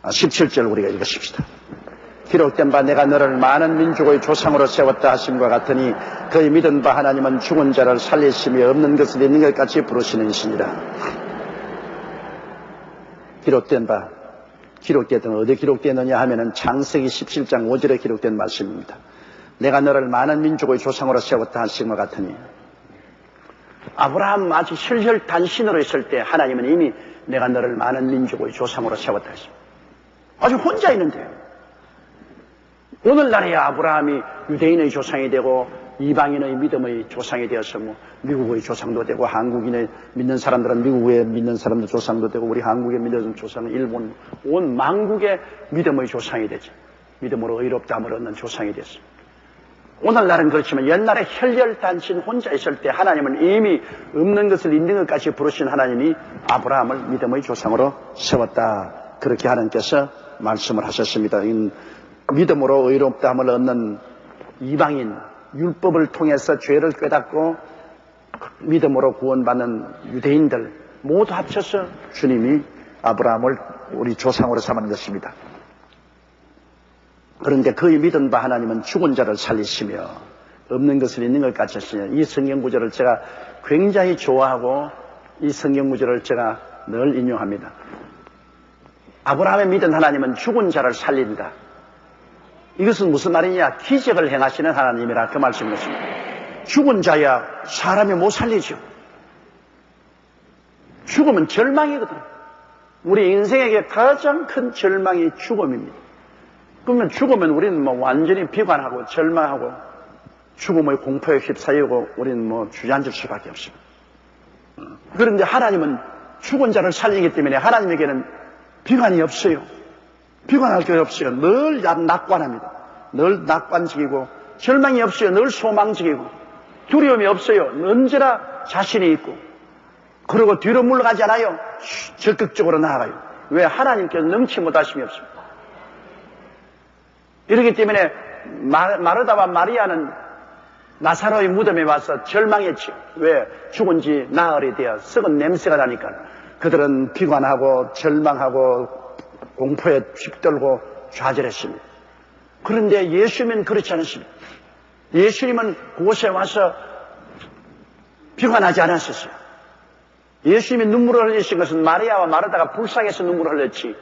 17절 우리가 읽으십시다. 기록된 바 내가 너를 많은 민족의 조상으로 세웠다 하심과 같으니 그의 믿은 바 하나님은 죽은 자를 살리시며 없는 것을 있는 것 같이 부르시는 이시니라. 기록된 바, 기록됐던 어디 기록되느냐 하면은 창세기 17장 5절에 기록된 말씀입니다. 내가 너를 많은 민족의 조상으로 세웠다 하심과 같으니, 아브라함 아직 혈혈단신으로 있을 때 하나님은 이미 내가 너를 많은 민족의 조상으로 세웠다 하십니다. 아주 혼자 있는데요. 오늘날에야 아브라함이 유대인의 조상이 되고 이방인의 믿음의 조상이 되어서 미국의 조상도 되고, 한국인의 믿는 사람들은 미국의 믿는 사람들 조상도 되고, 우리 한국의 믿는 조상은 일본, 온 만국의 믿음의 조상이 되죠. 믿음으로 의롭다함을 얻는 조상이 됐습니다. 오늘날은 그렇지만 옛날에 혈혈단신 혼자 있을 때 하나님은 이미 없는 것을 있는 것까지 부르신 하나님이 아브라함을 믿음의 조상으로 세웠다, 그렇게 하나님께서 말씀을 하셨습니다. 믿음으로 의롭다함을 얻는 이방인, 율법을 통해서 죄를 깨닫고 믿음으로 구원받는 유대인들 모두 합쳐서 주님이 아브라함을 우리 조상으로 삼은 것입니다. 그런데 그의 믿은 바 하나님은 죽은 자를 살리시며 없는 것을 있는 것 같이 하시며, 이 성경 구절을 제가 굉장히 좋아하고 이 성경 구절을 제가 늘 인용합니다. 아브라함의 믿은 하나님은 죽은 자를 살린다. 이것은 무슨 말이냐? 기적을 행하시는 하나님이라 그 말씀인 것입니다. 죽은 자야 사람이 못 살리죠. 죽음은 절망이거든. 우리 인생에게 가장 큰 절망이 죽음입니다. 그러면 죽으면 우리는 완전히 비관하고 절망하고 죽음의 공포에 휩싸이고 우리는 주저앉을 수밖에 없습니다. 그런데 하나님은 죽은 자를 살리기 때문에 하나님에게는 비관이 없어요. 비관할 게 없어요. 늘 낙관합니다. 늘 낙관적이고 절망이 없어요. 늘 소망적이고 두려움이 없어요. 언제나 자신이 있고, 그리고 뒤로 물러가지 않아요. 적극적으로 나아가요. 왜? 하나님께서 넘치 못하심이 없습니다. 이렇기 때문에 마르다와 마리아는 나사로의 무덤에 와서 절망했죠. 왜? 죽은 지 나흘이 되어 썩은 냄새가 나니까. 그들은 비관하고 절망하고 공포에 휩들고 좌절했습니다. 그런데 예수님은 그렇지 않았습니다. 예수님은 그곳에 와서 비관하지 않았었어요. 예수님이 눈물을 흘리신 것은 마리아와 마르다가 불쌍해서 눈물을 흘렸지,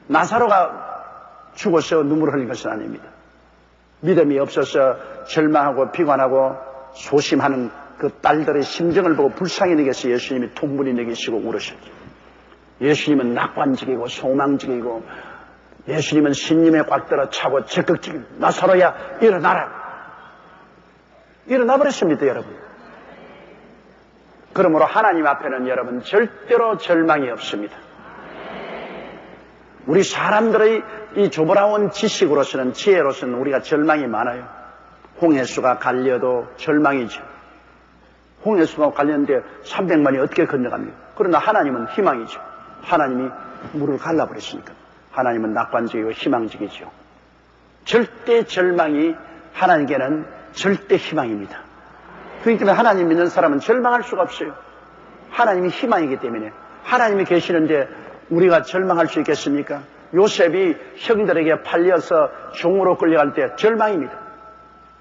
나사로가 죽어서 눈물을 흘린 것은 아닙니다. 믿음이 없어서 절망하고 비관하고 소심하는 그 딸들의 심정을 보고 불쌍히 여겨서 예수님이 통분히 여기시고 울으셨죠. 예수님은 낙관적이고 소망적이고, 예수님은 신님에 꽉 들어 차고 적극적이고, 나사로야 일어나라, 일어나 버렸습니다. 여러분, 그러므로 하나님 앞에는 여러분 절대로 절망이 없습니다. 우리 사람들의 이 조보라온 지식으로서는, 지혜로서는 우리가 절망이 많아요. 홍해수가 갈려도 절망이죠. 홍해수가 갈렸는데 300만이 어떻게 건너갑니까? 그러나 하나님은 희망이죠. 하나님이 물을 갈라버렸으니까. 하나님은 낙관적이고 희망적이죠. 절대 절망이 하나님께는 절대 희망입니다. 그렇기 때문에 하나님 믿는 사람은 절망할 수가 없어요. 하나님이 희망이기 때문에. 하나님이 계시는데 우리가 절망할 수 있겠습니까? 요셉이 형들에게 팔려서 종으로 끌려갈 때 절망입니다.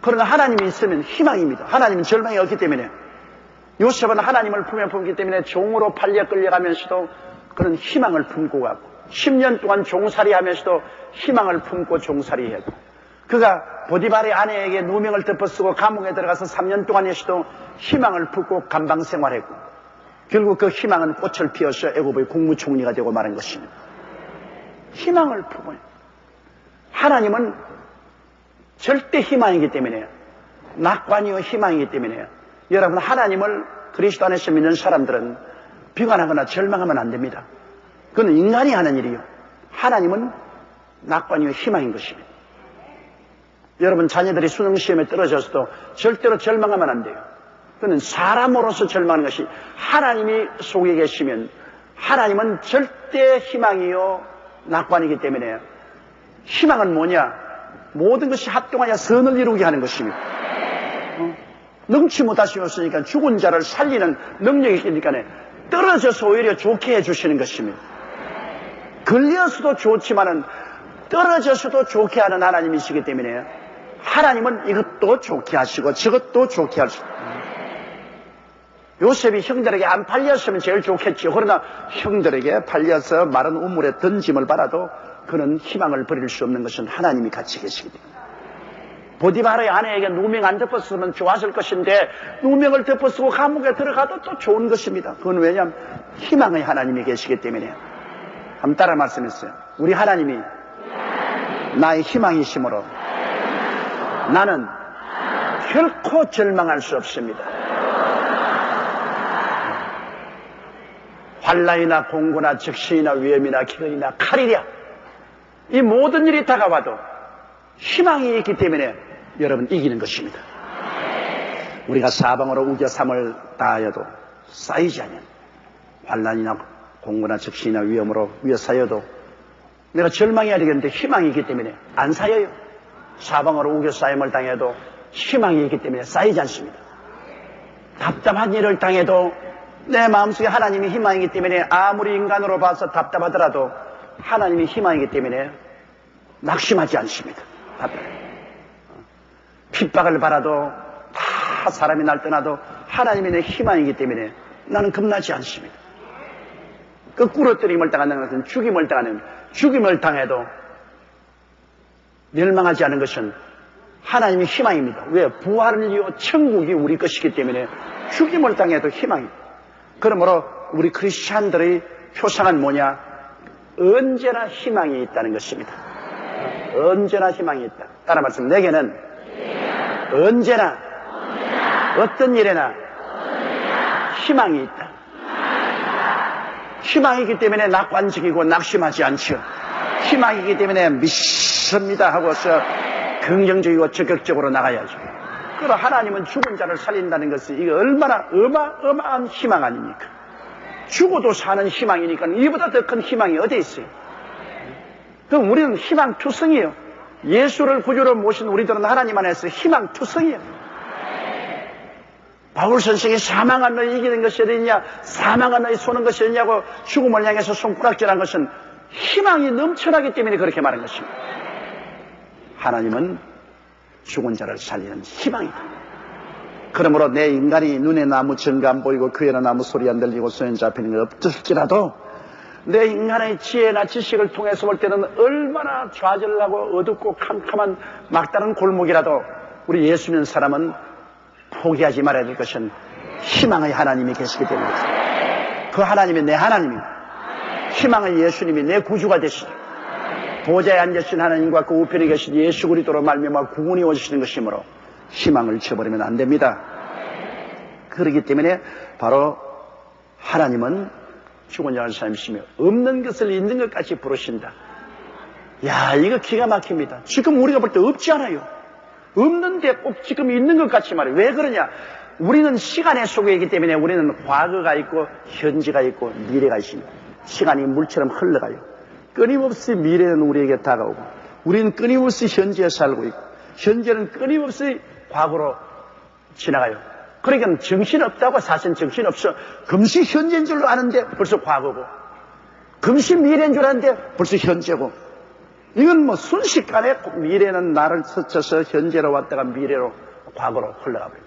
그러나 하나님이 있으면 희망입니다. 하나님은 절망이 없기 때문에. 요셉은 하나님을 품에 품기 때문에 종으로 팔려 끌려가면서도 그런 희망을 품고 가고, 10년 동안 종살이 하면서도 희망을 품고 종살이 했고, 그가 보디발의 아내에게 누명을 덮어쓰고 감옥에 들어가서 3년 동안 있어도 희망을 품고 감방 생활했고, 결국 그 희망은 꽃을 피워서 애굽의 국무총리가 되고 말한 것입니다. 희망을 품어요. 하나님은 절대 희망이기 때문에, 낙관이요 희망이기 때문에, 여러분 하나님을 그리스도 안에서 믿는 사람들은 비관하거나 절망하면 안 됩니다. 그건 인간이 하는 일이요. 하나님은 낙관이요 희망인 것입니다. 여러분 자녀들이 수능시험에 떨어졌어도 절대로 절망하면 안 돼요. 그는 사람으로서 절망하는 것이, 하나님이 속에 계시면 하나님은 절대 희망이요 낙관이기 때문에, 희망은 뭐냐? 모든 것이 합동하여 선을 이루게 하는 것입니다. 능치 못하시었으니까 죽은 자를 살리는 능력이 있으니까 떨어져서 오히려 좋게 해주시는 것입니다. 걸려서도 좋지만은 떨어져서도 좋게 하는 하나님이시기 때문에 하나님은 이것도 좋게 하시고 저것도 좋게 하시고. 요셉이 형들에게 안 팔렸으면 제일 좋겠죠. 그러나 형들에게 팔려서 마른 우물에 던짐을 받아도 그는 희망을 버릴 수 없는 것은 하나님이 같이 계시기 때문에. 보디바르의 아내에게 누명 안 덮었으면 좋았을 것인데 누명을 덮어쓰고 감옥에 들어가도 또 좋은 것입니다. 그건 왜냐하면 희망의 하나님이 계시기 때문에. 한번 따라 말씀했어요. 우리 하나님이 나의 희망이시므로 나는 결코 절망할 수 없습니다. 환난이나 공고나 적신이나 위험이나 기근이나 칼이랴 이 모든 일이 다가와도 희망이 있기 때문에 여러분 이기는 것입니다. 우리가 사방으로 우겨삼을 다하여도 쌓이지 않으면 환난이나 공고나 적신이나 위험으로 위협하여도 내가 절망해야 되겠는데 희망이 있기 때문에 안 쌓여요. 사방으로 우겨싸임을 당해도 희망이 있기 때문에 쌓이지 않습니다. 답답한 일을 당해도 내 마음속에 하나님이 희망이기 때문에 아무리 인간으로 봐서 답답하더라도 하나님이 희망이기 때문에 낙심하지 않습니다. 핍박을 받아도 다 사람이 날 떠나도 하나님이 내 희망이기 때문에 나는 겁나지 않습니다. 거꾸로 뜨림을 당하는 것은 죽임을 당해도 멸망하지 않은 것은 하나님의 희망입니다. 왜? 부활을 이어 천국이 우리 것이기 때문에 죽임을 당해도 희망입니다. 그러므로 우리 크리스찬들의 표상은 뭐냐? 언제나 희망이 있다는 것입니다. 언제나 희망이 있다. 따라 말씀, 내게는 언제나 어떤 일에나 희망이 있다. 희망이기 때문에 낙관적이고 낙심하지 않죠. 희망이기 때문에 믿습니다 하고서 긍정적이고 적극적으로 나가야죠. 그러나 하나님은 죽은 자를 살린다는 것은 이게 얼마나 어마어마한 희망 아닙니까? 죽어도 사는 희망이니까 이보다 더 큰 희망이 어디 있어요? 그럼 우리는 희망투성이에요. 예수를 구주로 모신 우리들은 하나님 안에서 희망투성이에요. 바울 선생이 사망한 너희 이기는 것이 어디냐, 사망한 너희 쏘는 것이 어디냐고 죽음을 향해서 손가락질한 것은 희망이 넘쳐나기 때문에 그렇게 말한 것입니다. 하나님은 죽은 자를 살리는 희망이다. 그러므로 내 인간이 눈에 나무 전가 안 보이고 귀에는 나무 소리 안 들리고 손에 잡히는 게 없을지라도 내 인간의 지혜나 지식을 통해서 볼 때는 얼마나 좌절하고 어둡고 캄캄한 막다른 골목이라도 우리 예수 믿는 사람은 포기하지 말아야 될 것은 희망의 하나님이 계시기 때문입니다. 그 하나님이 내 하나님입니다. 희망의 예수님이 내 구주가 되시죠. 보좌에 앉으신 하나님과 그 우편에 계신 예수 그리스도로 말미암아 구원이 오시는 것이므로 희망을 저버리면 안 됩니다. 그렇기 때문에 바로 하나님은 죽은 자를 살리시며 없는 것을 있는 것까지 부르신다. 야, 이거 기가 막힙니다. 지금 우리가 볼 때 없지 않아요. 없는데 꼭 지금 있는 것 같이 말이에요. 왜 그러냐? 우리는 시간의 속에 있기 때문에 우리는 과거가 있고 현재가 있고 미래가 있습니다. 시간이 물처럼 흘러가요. 끊임없이 미래는 우리에게 다가오고 우리는 끊임없이 현재에 살고 있고 현재는 끊임없이 과거로 지나가요. 그러니까 정신없다고 사실은 정신없어. 금시 현재인 줄로 아는데 벌써 과거고 금시 미래인 줄 아는데 벌써 현재고 이건 뭐 순식간에 미래는 나를 스쳐서 현재로 왔다가 미래로 과거로 흘러가 버려요.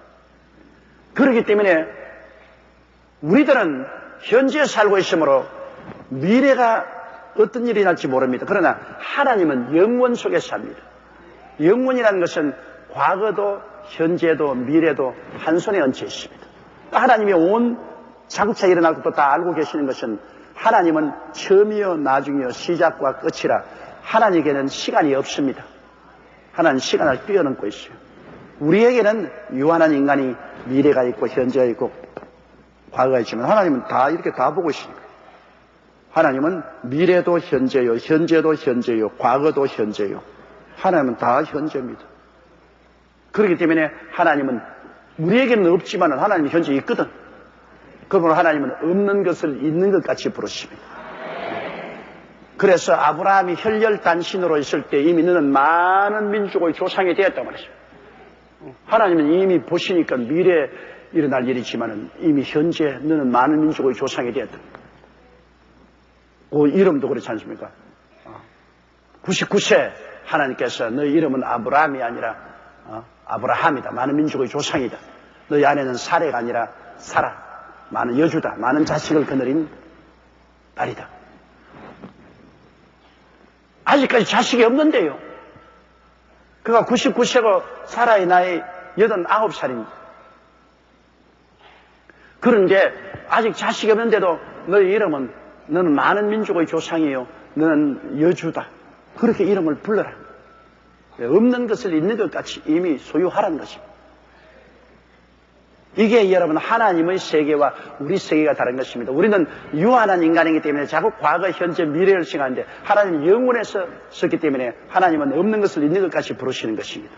그렇기 때문에 우리들은 현재에 살고 있으므로 미래가 어떤 일이 날지 모릅니다. 그러나 하나님은 영원 속에 삽니다. 영원이라는 것은 과거도 현재도 미래도 한 손에 얹혀 있습니다. 하나님이 온 장차 일어날 것도 다 알고 계시는 것은 하나님은 처음이요 나중이요 시작과 끝이라 하나님에게는 시간이 없습니다. 하나님은 시간을 뛰어넘고 있어요. 우리에게는 유한한 인간이 미래가 있고 현재가 있고 과거가 있지만 하나님은 다 이렇게 다 보고 있습니다. 하나님은 미래도 현재요, 현재도 현재요, 과거도 현재요. 하나님은 다 현재입니다. 그렇기 때문에 하나님은 우리에게는 없지만 하나님은 현재 있거든. 그러므로 하나님은 없는 것을 있는 것 같이 부르십니다. 그래서 아브라함이 혈혈단신으로 있을 때 이미 너는 많은 민족의 조상이 되었단 말이죠. 하나님은 이미 보시니까 미래에 일어날 일이지만 이미 현재 너는 많은 민족의 조상이 되었다. 그 이름도 그렇지 않습니까? 99세 하나님께서 너희 이름은 아브라함이 아니라 아브라함이다. 많은 민족의 조상이다. 너희 아내는 사레가 아니라 사라. 많은 여주다. 많은 자식을 거느린 딸이다. 아직까지 자식이 없는데요. 그가 99세고 사라의 나이 89살입니다. 그런데 아직 자식이 없는데도 너희 이름은 너는 많은 민족의 조상이요. 너는 여주다. 그렇게 이름을 불러라. 없는 것을 있는 것 같이 이미 소유하라는 것입니다. 이게 여러분 하나님의 세계와 우리 세계가 다른 것입니다. 우리는 유한한 인간이기 때문에 자꾸 과거, 현재, 미래를 생각하는데 하나님은 영원에서 썼기 때문에 하나님은 없는 것을 있는 것 같이 부르시는 것입니다.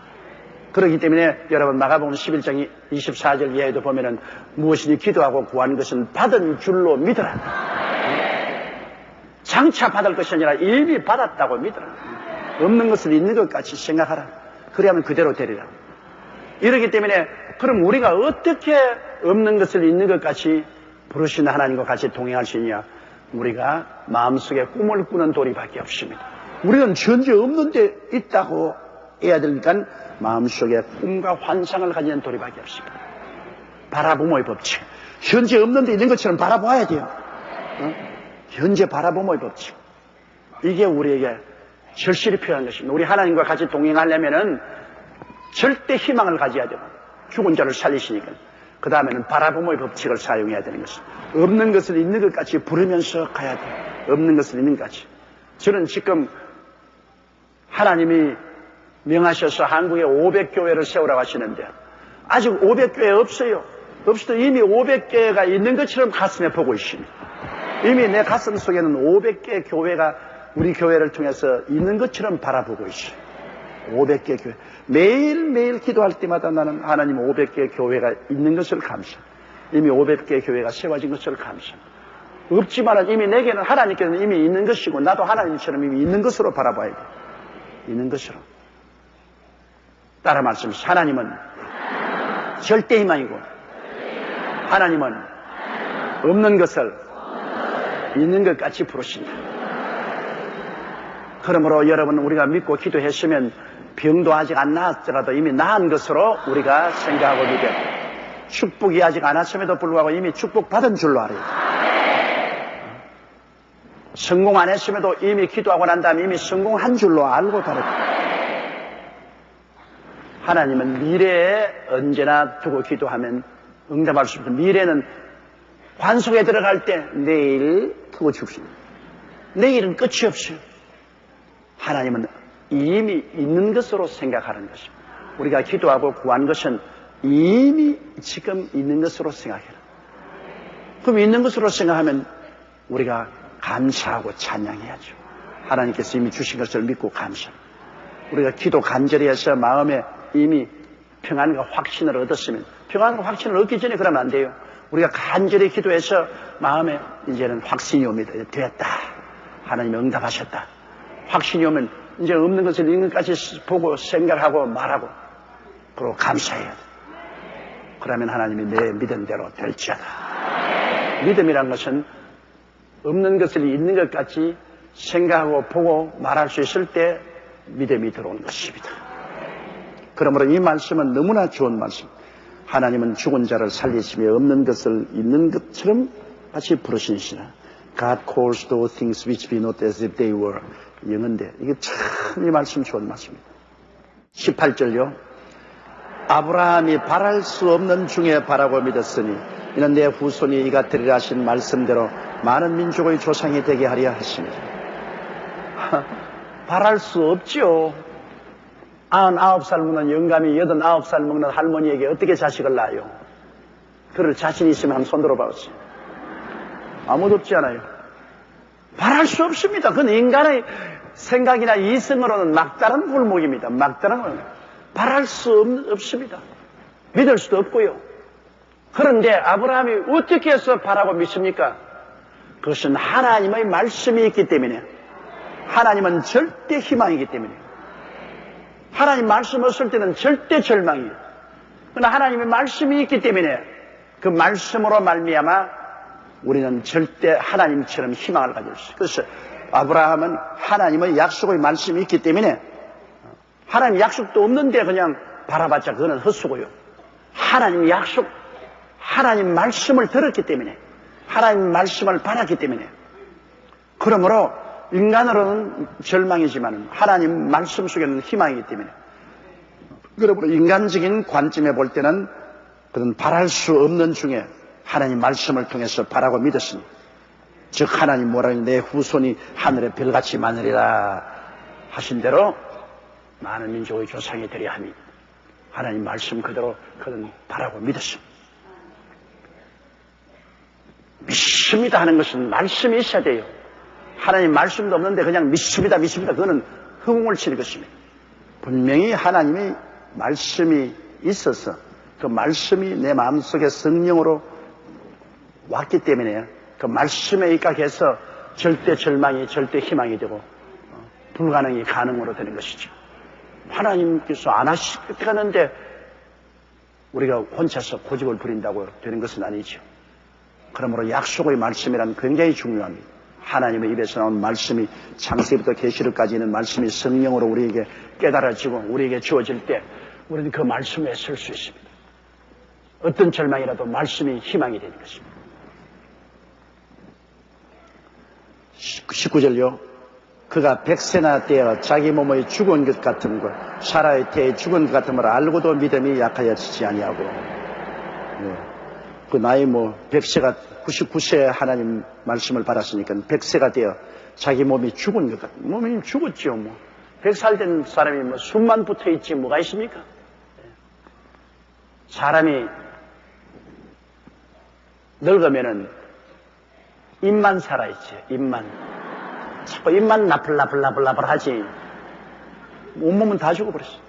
그렇기 때문에 여러분 마가복음 11장 24절 이하에도 보면은 무엇이니 기도하고 구하는 것은 받은 줄로 믿어라. 장차 받을 것이 아니라 이미 받았다고 믿어라. 없는 것을 있는 것 같이 생각하라. 그래야만 그대로 되리라. 이러기 때문에 그럼 우리가 어떻게 없는 것을 있는 것 같이 부르시는 하나님과 같이 동행할 수 있냐? 우리가 마음속에 꿈을 꾸는 도리밖에 없습니다. 우리는 전혀 없는 데 있다고 해야 되니까 마음속에 꿈과 환상을 가지는 도리밖에 없습니다. 바라보모의 법칙. 현재 없는 데 있는 것처럼 바라봐야 돼요. 현재 바라보모의 법칙. 이게 우리에게 절실히 필요한 것입니다. 우리 하나님과 같이 동행하려면은 절대 희망을 가져야 되고 죽은 자를 살리시니까 그 다음에는 바라보모의 법칙을 사용해야 되는 것입니다. 없는 것을 있는 것 같이 부르면서 가야 돼요. 없는 것을 있는 것 같이. 저는 지금 하나님이 명하셔서 한국에 500교회를 세우라고 하시는데 아직 500교회 없어요. 없어도 이미 500개가 있는 것처럼 가슴에 보고 있습니다. 이미 내 가슴 속에는 500개 교회가 우리 교회를 통해서 있는 것처럼 바라보고 있어요. 500개 교회. 매일매일 기도할 때마다 나는 하나님 500개 교회가 있는 것을 감사합니다. 이미 500개 교회가 세워진 것을 감사합니다. 없지만 이미 내게는 하나님께는 이미 있는 것이고 나도 하나님처럼 이미 있는 것으로 바라봐야 돼요. 있는 것으로. 따라 말씀하십시오. 하나님은 절대 희망이고 하나님은 없는 것을 있는 것 같이 부르신다. 그러므로 여러분 우리가 믿고 기도했으면 병도 아직 안 나았더라도 이미 나은 것으로 우리가 생각하고 믿어요. 축복이 아직 안 왔음에도 불구하고 이미 축복받은 줄로 알아요. 성공 안 했음에도 이미 기도하고 난 다음에 이미 성공한 줄로 알고 다릅니다. 하나님은 미래에 언제나 두고 기도하면 응답할 수 있습니다. 미래는 관속에 들어갈 때 내일 두고 죽습니다. 내일은 끝이 없어요. 하나님은 이미 있는 것으로 생각하는 것입니다. 우리가 기도하고 구한 것은 이미 지금 있는 것으로 생각해라. 그럼 있는 것으로 생각하면 우리가 감사하고 찬양해야죠. 하나님께서 이미 주신 것을 믿고 감사합니다. 우리가 기도 간절히 해서 마음에 이미 평안과 확신을 얻었으면 평안과 확신을 얻기 전에 그러면 안 돼요. 우리가 간절히 기도해서 마음에 이제는 확신이 옵니다. 되었다. 하나님이 응답하셨다. 확신이 오면 이제 없는 것을 있는 것까지 보고 생각하고 말하고 그리고 감사해야 돼. 그러면 하나님이 내 믿음대로 될지어다. 믿음이란 것은 없는 것을 있는 것 같이 생각하고 보고 말할 수 있을 때 믿음이 들어오는 것입니다. 그러므로 이 말씀은 너무나 좋은 말씀. 하나님은 죽은 자를 살리시며 없는 것을 있는 것처럼 같이 부르시니시나. God calls those things which be not as if they were. 영어인데 이게 참 이 말씀 좋은 말씀입니다. 18절요. 아브라함이 바랄 수 없는 중에 바라고 믿었으니 이는 내 후손이 이가 되리라 하신 말씀대로 많은 민족의 조상이 되게 하려 하십니다. 바랄 수 없죠. 99살 먹는 영감이 89살 먹는 할머니에게 어떻게 자식을 낳아요? 그럴 자신 있으면 한번 손 들어봐보세요. 아무도 없지 않아요. 바랄 수 없습니다. 그건 인간의 생각이나 이성으로는 막다른 굴목입니다. 막다른 굴목. 바랄 수 없습니다. 믿을 수도 없고요. 그런데 아브라함이 어떻게 해서 바라고 믿습니까? 그것은 하나님의 말씀이 있기 때문에, 하나님은 절대 희망이기 때문에, 하나님 말씀 없을 때는 절대 절망이에요. 그러나 하나님의 말씀이 있기 때문에 그 말씀으로 말미암아 우리는 절대 하나님처럼 희망을 가질 수 있어요. 그래서 아브라함은 하나님의 약속의 말씀이 있기 때문에 하나님 약속도 없는데 그냥 바라봤자 그거는 헛수고요. 하나님 약속, 하나님 말씀을 들었기 때문에, 하나님 말씀을 받았기 때문에, 그러므로 인간으로는 절망이지만 하나님 말씀 속에는 희망이기 때문에, 그러므로 인간적인 관점에 볼 때는 그런 바랄 수 없는 중에 하나님 말씀을 통해서 바라고 믿었으니, 즉 하나님 뭐라니 내 후손이 하늘의 별같이 많으리라 하신 대로 많은 민족의 조상이 되려 함이 하나님 말씀 그대로 그는 바라고 믿었습니다. 믿습니다 하는 것은 말씀이 있어야 돼요. 하나님 말씀도 없는데 그냥 믿습니다 그거는 허공을 치는 것입니다. 분명히 하나님의 말씀이 있어서 그 말씀이 내 마음속에 성령으로 왔기 때문에 그 말씀에 입각해서 절대 절망이 절대 희망이 되고 불가능이 가능으로 되는 것이죠. 하나님께서 안 하시겠다는데 우리가 혼자서 고집을 부린다고 되는 것은 아니죠. 그러므로 약속의 말씀이란 굉장히 중요합니다. 하나님의 입에서 나온 말씀이 창세기부터 계시록까지 있는 말씀이 성령으로 우리에게 깨달아지고 우리에게 주어질 때 우리는 그 말씀에 설 수 있습니다. 어떤 절망이라도 말씀이 희망이 되는 것입니다. 19절요. 그가 백세나 되어 자기 몸의 죽은 것 같은 것, 사라의 태에 죽은 것 같은 걸 알고도 믿음이 약하여지지 아니하고, 그 나이 백세가 99세 하나님 말씀을 받았으니까 백세가 되어 자기 몸이 죽은 것 같은, 몸이 죽었죠. 100살 된 사람이 숨만 붙어 있지 뭐가 있습니까? 사람이 늙으면은 입만 살아있지, 입만. 자꾸 입만 나풀나풀 하지. 온몸은 다 죽어버렸어.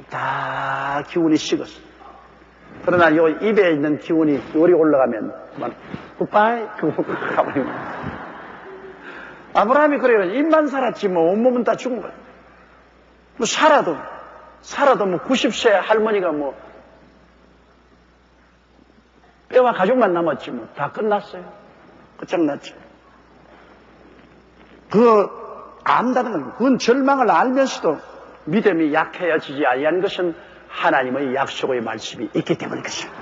다 기운이 식었어. 그러나 요 입에 있는 기운이 열이 올라가면, 굿바이, 가버리고. 아브라함이 그래요. 입만 살았지, 온몸은 다 죽은 거야. 살아도 90세 할머니가 뼈와 가죽만 남았지, 다 끝났어요. 끝장났죠. 그거 안다는 건, 그건 절망을 알면서도 믿음이 약해지지 아니한 것은 하나님의 약속의 말씀이 있기 때문인 것입니다.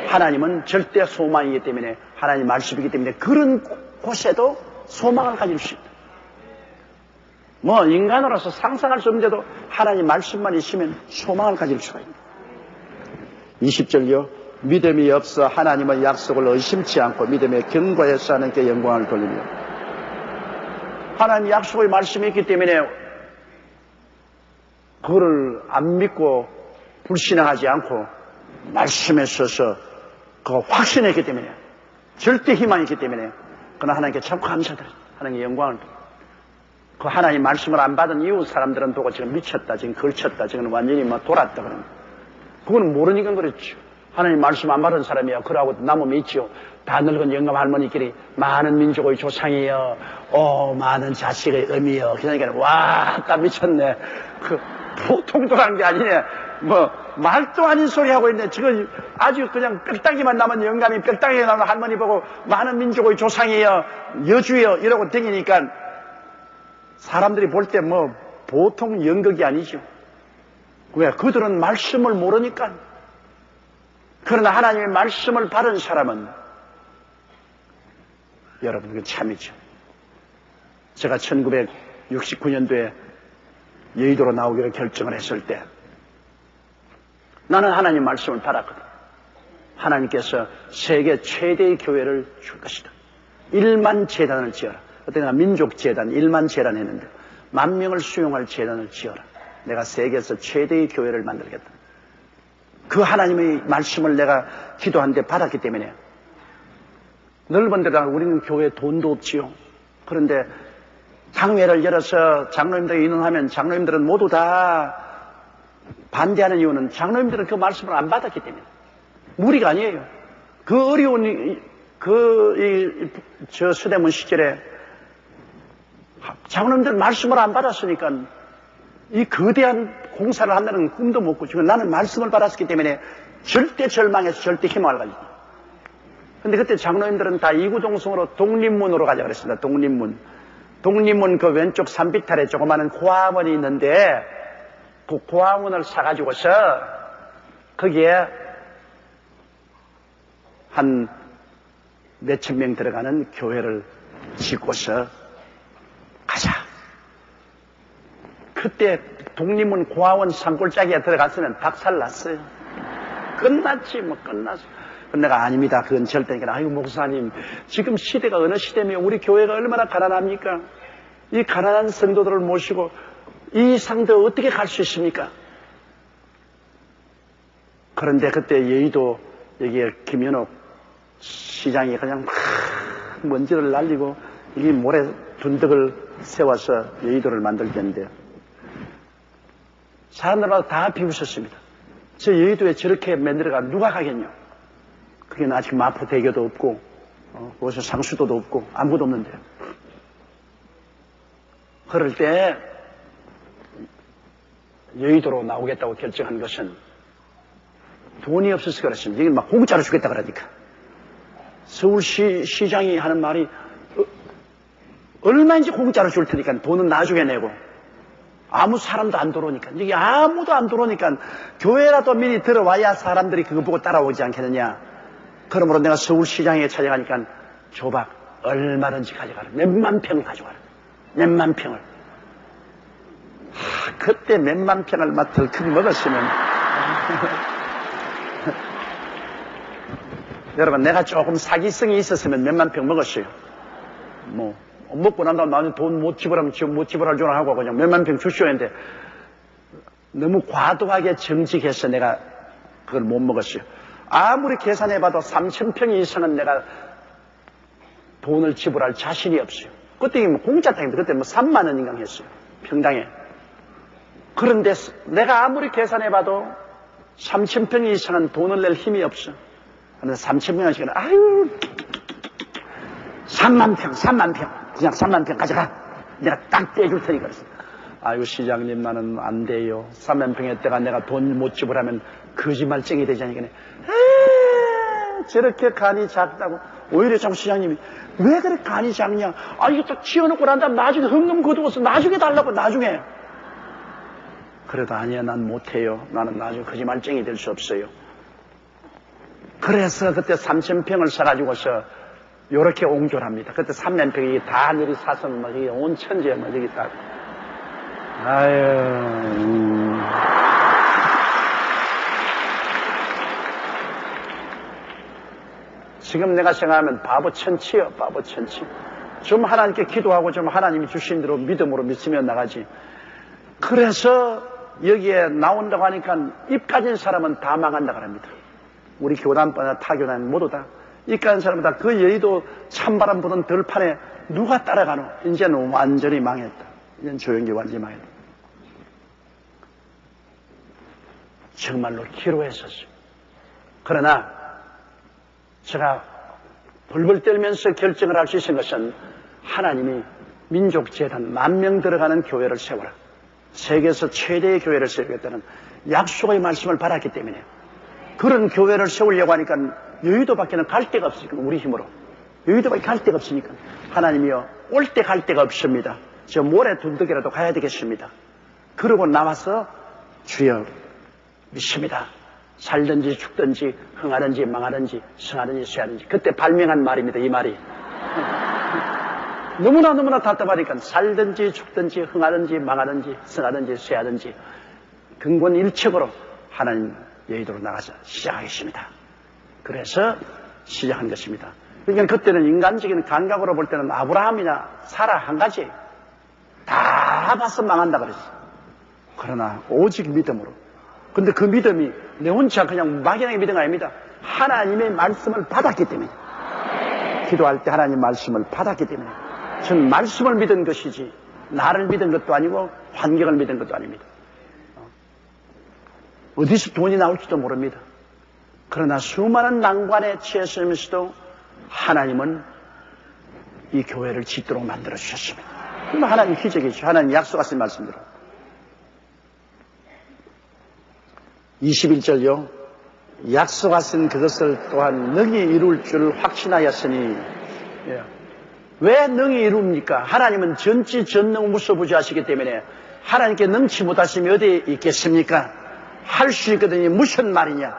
하나님은 절대 소망이기 때문에, 하나님 말씀이기 때문에 그런 곳에도 소망을 가질 수 있다. 인간으로서 상상할 수 없는데도 하나님 말씀만 있으면 소망을 가질 수가 있다. 20절요. 믿음이 없어 하나님의 약속을 의심치 않고 믿음에 견고해서 하나님께 영광을 돌리며, 하나님 약속의 말씀이 있기 때문에 그거를 안 믿고 불신앙하지 않고 말씀에 서서 그거 확신했기 때문에, 절대 희망이 있기 때문에 그러나 하나님께 참 감사드려요. 하나님께 영광을 돌려요. 그 하나님 말씀을 안 받은 이웃 사람들은 보고 지금 미쳤다, 지금 걸쳤다, 지금 완전히 돌았다 그러는, 그거는 모르니까 그렇죠. 하나님 말씀 안 받은 사람이야. 그러고 남으면 있지요. 다 늙은 영감 할머니끼리 많은 민족의 조상이여, 많은 자식의 의미여. 그러니까 와, 딱 미쳤네. 보통 돌아간 게 아니네. 말도 아닌 소리 하고 있네. 지금 아주 그냥 뼈다귀만 남은 영감이 뼈다귀에 남은 할머니 보고 많은 민족의 조상이여, 여주여 이러고 다니니까 사람들이 볼 때 보통 연극이 아니죠. 왜? 그들은 말씀을 모르니까. 그러나 하나님의 말씀을 받은 사람은, 여러분, 그 참이죠. 제가 1969년도에 여의도로 나오기로 결정을 했을 때 나는 하나님 말씀을 받았거든. 하나님께서 세계 최대의 교회를 줄 것이다. 1만 재단을 지어라. 그때 내가 민족재단 1만 재단 했는데 10,000명을 수용할 재단을 지어라. 내가 세계에서 최대의 교회를 만들겠다. 그 하나님의 말씀을 내가 기도한 데 받았기 때문에, 넓은 데다 우리는 교회에 돈도 없지요. 그런데 당회를 열어서 장로님들 인원하면 장로님들은 모두 다 반대하는 이유는 장로님들은 그 말씀을 안 받았기 때문에. 무리가 아니에요. 그 어려운 저 서대문 시절에 장로님들 말씀을 안 받았으니까 이 거대한 공사를 한다는 꿈도 못 꾸죠. 나는 말씀을 받았기 때문에 절대 절망해서 절대 희망을 가지고. 근데 그때 장로님들은 다 이구동성으로 독립문으로 가자 그랬습니다. 독립문. 독립문 그 왼쪽 산비탈에 조그마한 고아원이 있는데 그 고아원을 사가지고서 거기에 한 몇천 명 들어가는 교회를 짓고서 가자. 그때 독립문 고아원 산골짜기에 들어갔으면 박살났어요. 끝났지 뭐 끝났어. 내가 아닙니다. 그건 절대. 아유 목사님 지금 시대가 어느 시대며 우리 교회가 얼마나 가난합니까? 이 가난한 성도들을 모시고 이 상도 어떻게 갈 수 있습니까? 그런데 그때 여의도 여기에 김현옥 시장이 그냥 막 먼지를 날리고 이 모래 둔덕을 세워서 여의도를 만들 때인데 사람들마다 다 비웃었습니다. 저 여의도에 저렇게 만들어가 누가 가겠냐? 그게 아직 마포대교도 없고 거기서 상수도도 없고 아무것도 없는데 그럴 때 여의도로 나오겠다고 결정한 것은 돈이 없어서 그렇습니다. 여기 막 공짜로 주겠다 그러니까 서울시장이 하는 말이 얼마인지 공짜로 줄 테니까 돈은 나중에 내고 아무 사람도 안 들어오니까 여기 아무도 안 들어오니까 교회라도 미리 들어와야 사람들이 그거 보고 따라오지 않겠느냐. 그러므로 내가 서울시장에 찾아가니까 조박 얼마든지 가져가라. 몇만 평 가져가라. 몇만 평을. 그때 몇만 평을 막 덜컥 먹었으면 여러분 내가 조금 사기성이 있었으면 몇만 평 먹었어요. 뭐 먹고 난 다음 나는 돈 못 지불하면 못 지불할 줄 하고 그냥 몇만 평 주시오 했는데 너무 과도하게 정직해서 내가 그걸 못 먹었어요. 아무리 계산해봐도 3,000평 이상은 내가 돈을 지불할 자신이 없어요. 그때 뭐 공짜 땅인데 그때 뭐 3만 원인가 했어요. 평당에. 그런데 내가 아무리 계산해봐도 3,000평 이상은 돈을 낼 힘이 없어. 그런데 3,000평 이상은 아유 3만 평 그냥 3만 평 가져가. 내가 딱 떼줄 테니까 그랬어. 아유 시장님 나는 안 돼요. 3만 평에 때가 내가 돈 못 지불하면 거짓말쟁이 되지 않으니까 저렇게 간이 작다고. 오히려 참 시장님이 왜 그렇게 간이 작냐. 아 이거 딱 지어놓고 난 다음 나중에 흥금 거두어서 나중에 달라고 나중에. 그래도 아니야 난 못해요. 나는 나중에 거짓말쟁이 될 수 없어요. 그래서 그때 3,000평을 사가지고서 요렇게 옹졸합니다. 그때 3만 평이 다 하늘이 사서 막 여기 온 천지에 막 여기 딱. 아유. 지금 내가 생각하면 바보 천치요. 바보 천치. 좀 하나님께 기도하고 좀 하나님이 주신 대로 믿음으로 믿으며 나가지. 그래서 여기에 나온다고 하니까 입 가진 사람은 다 망한다고 합니다. 우리 교단보다 타교단 모두 다. 입 가진 사람은 다 그 여의도 찬바람 부는 들판에 누가 따라가노? 이제는 완전히 망했다. 이제는 조용히 완전히 망했다. 정말로 기로했었어요. 그러나 제가 벌벌 떨면서 결정을 할 수 있는 것은 하나님이 민족재단 10,000명 들어가는 교회를 세워라. 세계에서 최대의 교회를 세우겠다는 약속의 말씀을 받았기 때문에 그런 교회를 세우려고 하니까 여의도밖에는 갈 데가 없으니까 우리 힘으로 여의도밖에 갈 데가 없으니까 하나님이여 올 때 갈 데가 없습니다. 저 모래 둔덕이라도 가야 되겠습니다. 그러고 나와서 주여 믿습니다. 살든지 죽든지 흥하든지 망하든지 성하든지 쇠하든지 그때 발명한 말입니다. 이 말이 너무나 답답하니까 살든지 죽든지 흥하든지 망하든지 성하든지 쇠하든지 근본일척으로 하나님 여의도로 나가서 시작하겠습니다. 그래서 시작한 것입니다. 그러니까 그때는 인간적인 감각으로 볼 때는 아브라함이나 사라 한 가지 다 봐서 망한다 그랬어. 그러나 오직 믿음으로. 근데 그 믿음이 내 혼자 그냥 막연하게 믿은 거 아닙니다. 하나님의 말씀을 받았기 때문에. 기도할 때 하나님 말씀을 받았기 때문에. 전 말씀을 믿은 것이지 나를 믿은 것도 아니고 환경을 믿은 것도 아닙니다. 어디서 돈이 나올지도 모릅니다. 그러나 수많은 난관에 처했으면서도 하나님은 이 교회를 짓도록 만들어 주셨습니다. 그러면 하나님 기적이죠. 하나님 약속하신 말씀대로. 21절요. 약속하신 그것을 또한 능히 이룰 줄 확신하였으니. 왜 능히 이룹니까? 하나님은 전지전능 무소부지하시기 때문에 하나님께 능치 못하심이 어디에 있겠습니까? 할 수 있거든요. 무슨 말이냐?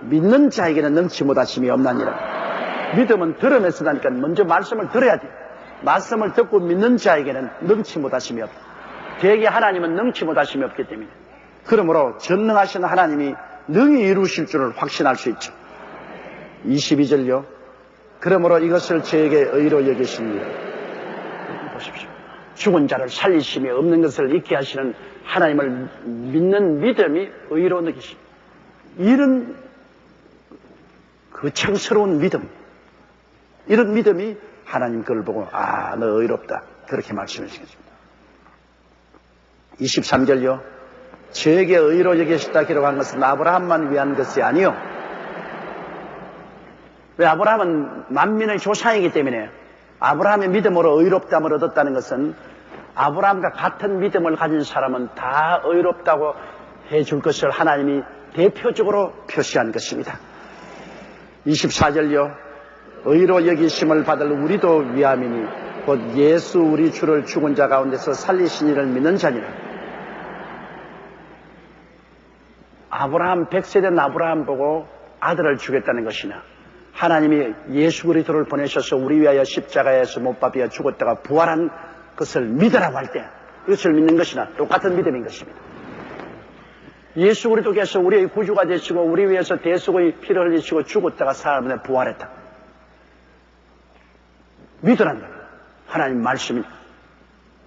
믿는 자에게는 능치 못하심이 없나니라. 믿음은 들으면서 나니까 먼저 말씀을 들어야 돼. 말씀을 듣고 믿는 자에게는 능치 못하심이 없다. 대개 하나님은 능치 못하심이 없기 때문에. 그러므로 전능하신 하나님이 능히 이루실 줄을 확신할 수 있죠. 22절요. 그러므로 이것을 저에게 의로 여기십니다. 보십시오. 죽은 자를 살리심이 없는 것을 잊게 하시는 하나님을 믿는 믿음이 의로 느끼십니다. 이런 거창스러운 믿음, 이런 믿음이 하나님 그걸 보고 너 의롭다 그렇게 말씀해 주셨습니다. 23절요. 저에게 의로 여기시다 기록한 것은 아브라함만 위한 것이 아니요. 왜? 아브라함은 만민의 조상이기 때문에 아브라함의 믿음으로 의롭다함을 얻었다는 것은 아브라함과 같은 믿음을 가진 사람은 다 의롭다고 해줄 것을 하나님이 대표적으로 표시한 것입니다. 24절요. 의로 여기심을 받을 우리도 위함이니 곧 예수 우리 주를 죽은 자 가운데서 살리신 이를 믿는 자니라. 아브라함 100세 된 아브라함 보고 아들을 주겠다는 것이나 하나님이 예수 그리스도를 보내셔서 우리 위하여 십자가에서 못 박혀 죽었다가 부활한 것을 믿으라고 할 때 이것을 믿는 것이나 똑같은 믿음인 것입니다. 예수 그리스도께서 우리의 구주가 되시고 우리 위해서 대속의 피를 흘리시고 죽었다가 사람에 부활했다. 믿으라는 겁니다. 하나님 말씀이니까.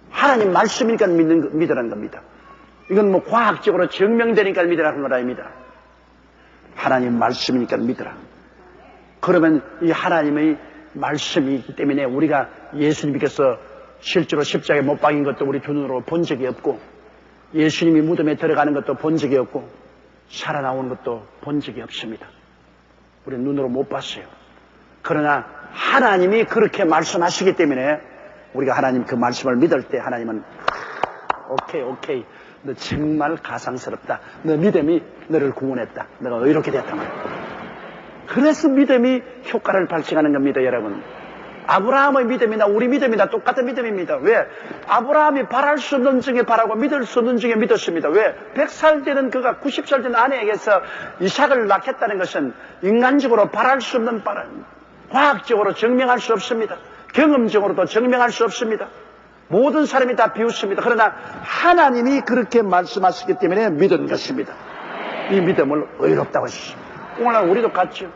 하나님 말씀이니까 믿으라는 겁니다. 이건 뭐 과학적으로 증명되니까 믿으라는 건 아닙니다. 하나님 말씀이니까 믿으라. 그러면 이 하나님의 말씀이기 때문에 우리가 예수님께서 실제로 십자가에 못 박인 것도 우리 두 눈으로 본 적이 없고 예수님이 무덤에 들어가는 것도 본 적이 없고 살아나오는 것도 본 적이 없습니다. 우리 눈으로 못 봤어요. 그러나 하나님이 그렇게 말씀하시기 때문에 우리가 하나님 그 말씀을 믿을 때 하나님은 오케이 너 정말 가상스럽다. 너 믿음이 너를 구원했다. 너가 의롭게 됐단 말이야. 그래서 믿음이 효과를 발생하는 겁니다, 여러분. 아브라함의 믿음이나 우리 믿음이나 똑같은 믿음입니다. 왜? 아브라함이 바랄 수 없는 중에 바라고 믿을 수 없는 중에 믿었습니다. 왜? 100살 되는 그가 90살 된 아내에게서 이삭을 낳겠다는 것은 인간적으로 바랄 수 없는 바람, 과학적으로 증명할 수 없습니다. 경험적으로도 증명할 수 없습니다. 모든 사람이 다 비웃습니다. 그러나 하나님이 그렇게 말씀하시기 때문에 믿은 것입니다. 이 믿음을 의롭다고 하셨습니다. 오늘날 우리도 같죠.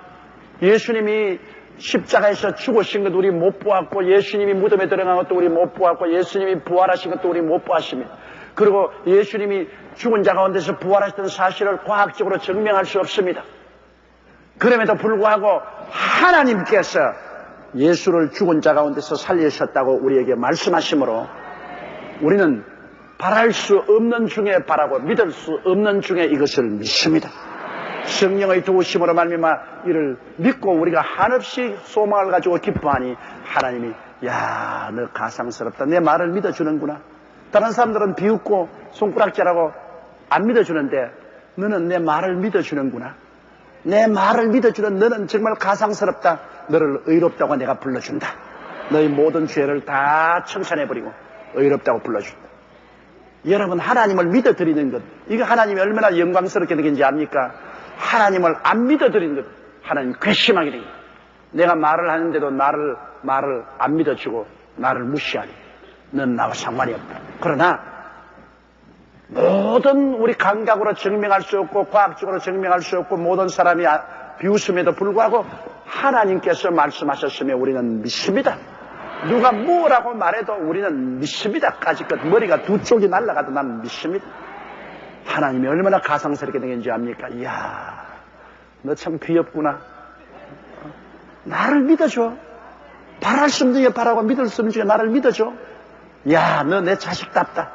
예수님이 십자가에서 죽으신 것도 우리 못 보았고 예수님이 무덤에 들어간 것도 우리 못 보았고 예수님이 부활하신 것도 우리 못 보았습니다. 그리고 예수님이 죽은 자 가운데서 부활하셨던 사실을 과학적으로 증명할 수 없습니다. 그럼에도 불구하고 하나님께서 예수를 죽은 자 가운데서 살리셨다고 우리에게 말씀하시므로 우리는 바랄 수 없는 중에 바라고 믿을 수 없는 중에 이것을 믿습니다. 성령의 도우심으로 말미암아 이를 믿고 우리가 한없이 소망을 가지고 기뻐하니 하나님이 야, 너 가상스럽다. 내 말을 믿어주는구나. 다른 사람들은 비웃고 손가락질하고 안 믿어주는데 너는 내 말을 믿어주는구나. 내 말을 믿어주는 너는 정말 가상스럽다. 너를 의롭다고 내가 불러준다. 너의 모든 죄를 다 청산해버리고 의롭다고 불러준다. 여러분, 하나님을 믿어드리는 것, 이거 하나님이 얼마나 영광스럽게 느끼는지 압니까? 하나님을 안 믿어드리는 것, 하나님 괘씸하게 됩니다. 내가 말을 하는데도 말을 안 믿어주고 나를 무시하니 넌 나와 상관이 없다. 그러나 모든 우리 감각으로 증명할 수 없고 과학적으로 증명할 수 없고 모든 사람이 비웃음에도 불구하고 하나님께서 말씀하셨으면 우리는 믿습니다. 누가 뭐라고 말해도 우리는 믿습니다. 까짓것 머리가 두 쪽이 날아가도 난 믿습니다. 하나님이 얼마나 가상스럽게 되는지 압니까? 이야, 너 참 귀엽구나. 나를 믿어줘. 바랄 수 없는 게 바라고 믿을 수 없는 게 나를 믿어줘. 야, 너 내 자식답다.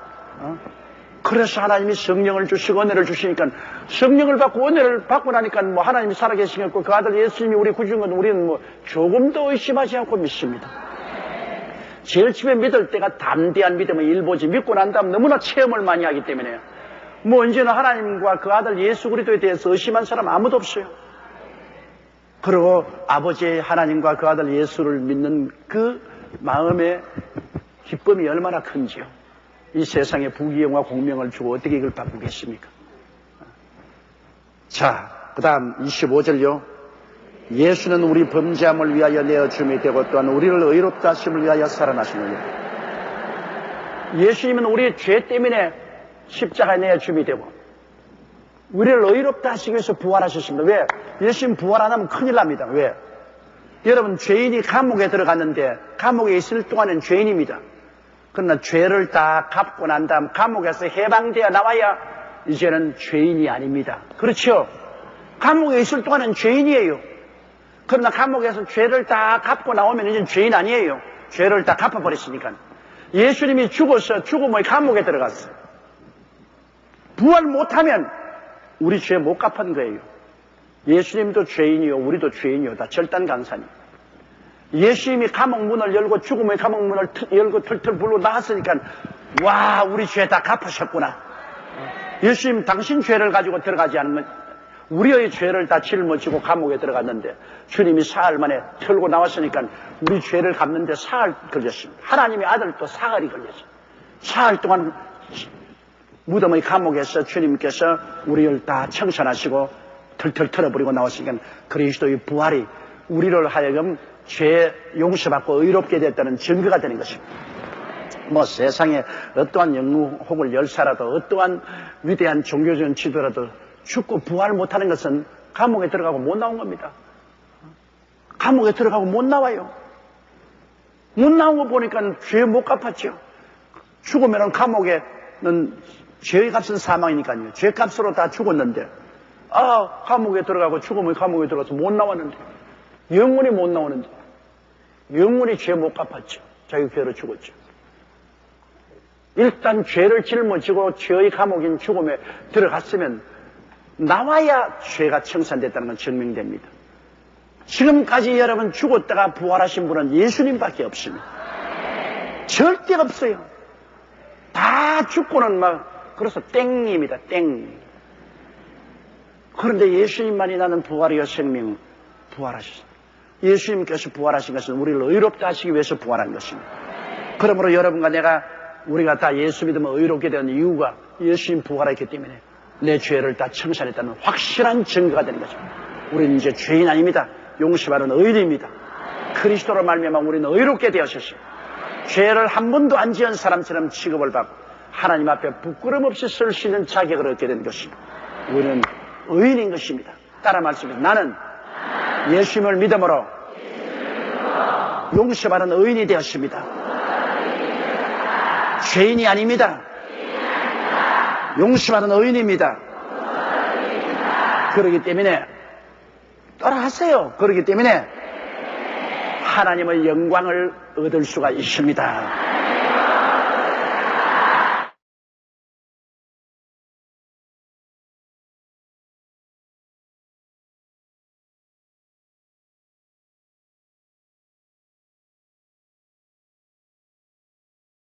그래서 하나님이 성령을 주시고 은혜를 주시니까 성령을 받고 은혜를 받고 나니까 뭐 하나님이 살아계시겠고 그 아들 예수님이 우리 구주인 건 우리는 뭐 조금도 의심하지 않고 믿습니다. 제일 처음에 믿을 때가 담대한 믿음의 일보지 믿고 난 다음 너무나 체험을 많이 하기 때문에 뭐 이제는 하나님과 그 아들 예수 그리스도에 대해서 의심한 사람 아무도 없어요. 그리고 아버지 하나님과 그 아들 예수를 믿는 그 마음의 기쁨이 얼마나 큰지요. 이 세상에 부귀영화 공명을 주고 어떻게 이걸 바꾸겠습니까? 자, 그 다음 25절요. 예수는 우리 범죄함을 위하여 내어 줌이 되고 또한 우리를 의롭다 하심을 위하여 살아나시느니라. 예수님은 우리의 죄 때문에 십자가에 내어 줌이 되고 우리를 의롭다 하시기 위해서 부활하셨습니다. 왜? 예수님 부활 안 하면 큰일 납니다. 왜? 여러분, 죄인이 감옥에 들어갔는데 감옥에 있을 동안은 죄인입니다. 그러나 죄를 다 갚고 난 다음 감옥에서 해방되어 나와야 이제는 죄인이 아닙니다. 그렇죠? 감옥에 있을 동안은 죄인이에요. 그러나 감옥에서 죄를 다 갚고 나오면 이제 죄인 아니에요. 죄를 다 갚아버렸으니까. 예수님이 죽어서 죽음의 감옥에 들어갔어요. 부활 못하면 우리 죄 못 갚은 거예요. 예수님도 죄인이요, 우리도 죄인이요. 다 절단강산이요. 예수님이 감옥 문을 열고 죽음의 감옥 문을 열고 털털 불고 나왔으니까 와, 우리 죄 다 갚으셨구나. 예수님 당신 죄를 가지고 들어가지 않으면 우리의 죄를 다 짊어지고 감옥에 들어갔는데 주님이 사흘 만에 털고 나왔으니까 우리 죄를 갚는데 사흘 걸렸습니다. 하나님의 아들도 사흘이 걸렸어요. 사흘 동안 무덤의 감옥에서 주님께서 우리를 다 청산하시고 털털 털어버리고 나왔으니까 그리스도의 부활이 우리를 하여금 죄 용서받고 의롭게 됐다는 증거가 되는 것입니다. 뭐 세상에 어떠한 영웅혹을 열사라도 어떠한 위대한 종교적인 지도라도 죽고 부활 못하는 것은 감옥에 들어가고 못 나온 겁니다. 감옥에 들어가고 못 나와요. 못 나온 거 보니까 죄 못 갚았죠. 죽으면 감옥에는 죄의 값은 사망이니까요. 죄 값으로 다 죽었는데 감옥에 들어가고 죽으면 감옥에 들어가서 못 나왔는데 영원히 못 나오는데 영원히 죄 못 갚았죠. 자기 죄로 죽었죠. 일단 죄를 짊어지고 죄의 감옥인 죽음에 들어갔으면 나와야 죄가 청산됐다는 건 증명됩니다. 지금까지 여러분 죽었다가 부활하신 분은 예수님밖에 없습니다. 절대 없어요. 다 죽고는 그래서 땡입니다. 땡. 그런데 예수님만이 나는 부활이요 생명 부활하셨습니다. 예수님께서 부활하신 것은 우리를 의롭다 하시기 위해서 부활한 것입니다. 그러므로 여러분과 우리가 다 예수 믿으면 의롭게 된 이유가 예수님 부활했기 때문에 내 죄를 다 청산했다는 확실한 증거가 되는 것입니다. 우리는 이제 죄인 아닙니다. 용서받은 의인입니다. 그리스도로 말미암아 우리는 의롭게 되었습니다. 죄를 한 번도 안 지은 사람처럼 취급을 받고 하나님 앞에 부끄럼 없이 설 수 있는 자격을 얻게 된 것입니다. 우리는 의인인 것입니다. 따라 말씀드립니다. 나는 예수님을 믿음으로 용서받은 의인이 되었습니다. 죄인이 아닙니다. 용서받은 의인입니다. 그렇기 때문에 따라하세요. 그렇기 때문에 하나님의 영광을 얻을 수가 있습니다.